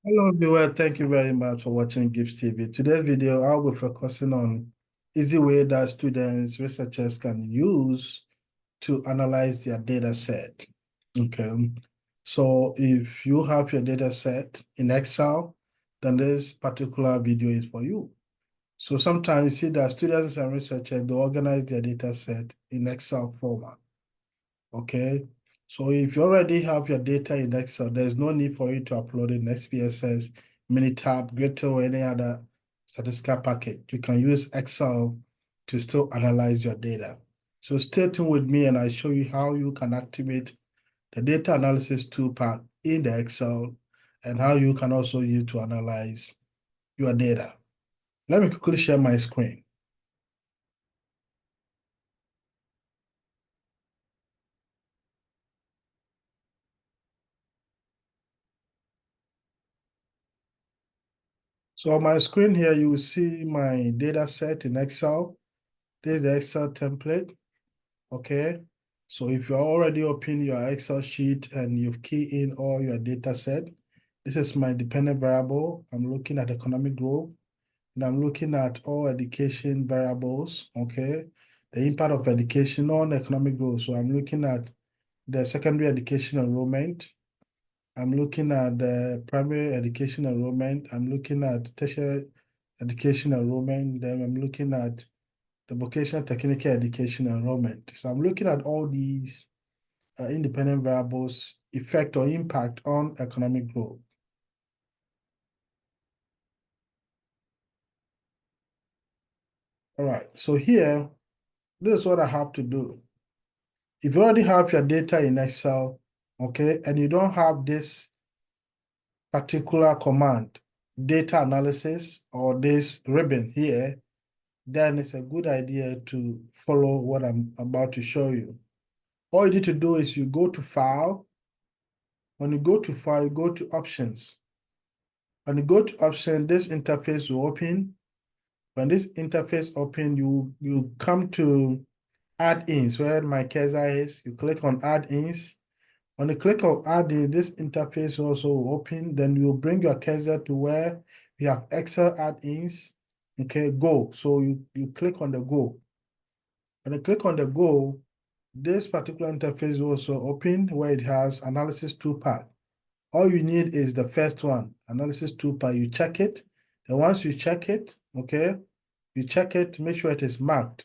Hello everyone, thank you very much for watching GIPSTE TV. Today's video, I'll be focusing on easy way that students, researchers can use to analyze their data set. Okay, so if you have your data set in Excel, then this particular video is for you. So sometimes you see that students and researchers, they organize their data set in Excel format. Okay, so if you already have your data in Excel, there's no need for you to upload it in SPSS, Minitab, Grid or any other statistical package. You can use Excel to still analyze your data. So stay tuned with me and I show you how you can activate the data analysis toolpak in the Excel and how you can also use to analyze your data. Let me quickly share my screen. So on my screen here, you will see my data set in Excel. This is the Excel template, okay? So if you already open your Excel sheet and you've keyed in all your data set, this is my dependent variable. I'm looking at economic growth, and I'm looking at all education variables, okay? The impact of education on economic growth. So I'm looking at the secondary education enrollment. I'm looking at the primary education enrollment. I'm looking at tertiary education enrollment. Then I'm looking at the vocational technical education enrollment. So I'm looking at all these independent variables' effect or impact on economic growth. All right, so here, this is what I have to do. If you already have your data in Excel, okay, and you don't have this particular command, data analysis, or this ribbon here, then it's a good idea to follow what I'm about to show you. All you need to do is you go to File. When you go to File, you go to Options. When you go to Option, this interface will open. When this interface open, you come to Add-ins, where my cursor is. You click on Add-ins. When you click on Add-in, this interface also will open. Then you bring your cursor to where you have Excel Add-ins. Okay, Go. So you click on the Go. When you click on the Go, this particular interface will also open where it has Analysis Toolpak. All you need is the first one, Analysis Toolpak. You check it. And once you check it, okay, you check it, make sure it is marked.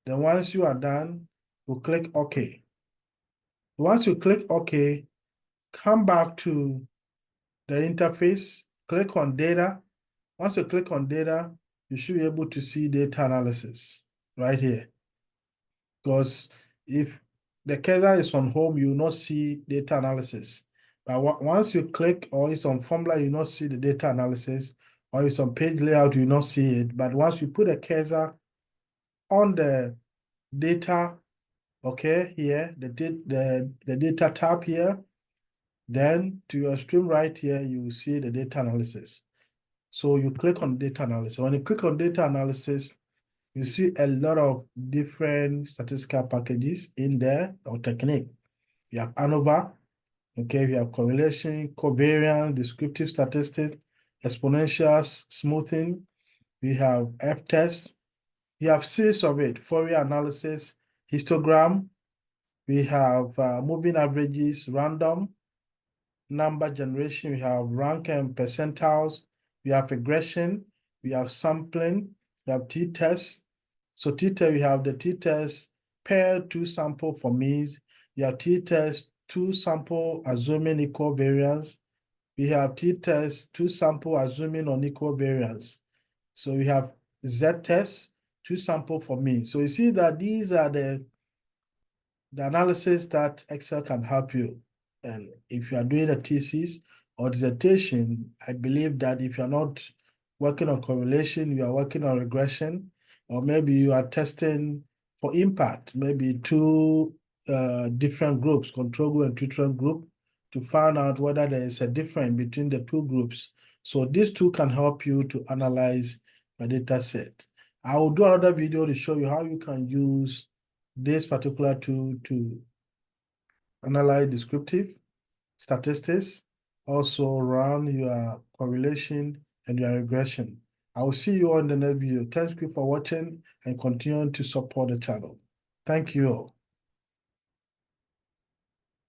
Then once you are done, you click OK. Once you click OK, come back to the interface, click on Data. Once you click on Data, you should be able to see Data Analysis right here. Because if the cursor is on Home, you will not see Data Analysis. But once you click or it's on Formula, you will not see the Data Analysis. Or it's on Page Layout, you will not see it. But once you put a cursor on the data, okay, here, the data tab here, then to your extreme right here, you will see the data analysis. So you click on data analysis. When you click on data analysis, you see a lot of different statistical packages in there or technique. You have ANOVA, okay, you have correlation, covariance, descriptive statistics, exponentials, smoothing. We have F-test. You have series of it, Fourier analysis, histogram. We have moving averages, random number generation. We have rank and percentiles. We have regression. We have sampling. We have t-test. So t-test, we have the t-test pair two sample for means. We have t-test two sample assuming equal variance. We have t-test two sample assuming unequal variance. So we have z-test two sample for mean. So you see that these are the analysis that Excel can help you. And if you are doing a thesis or dissertation, I believe that if you're not working on correlation, you are working on regression, or maybe you are testing for impact, maybe two different groups, control group and treatment group, to find out whether there is a difference between the two groups. So these two can help you to analyze a data set. I will do another video to show you how you can use this particular tool to analyze descriptive statistics also run your correlation and your regression. I will see you on the next video. Thank you for watching and continue to support the channel. Thank you all.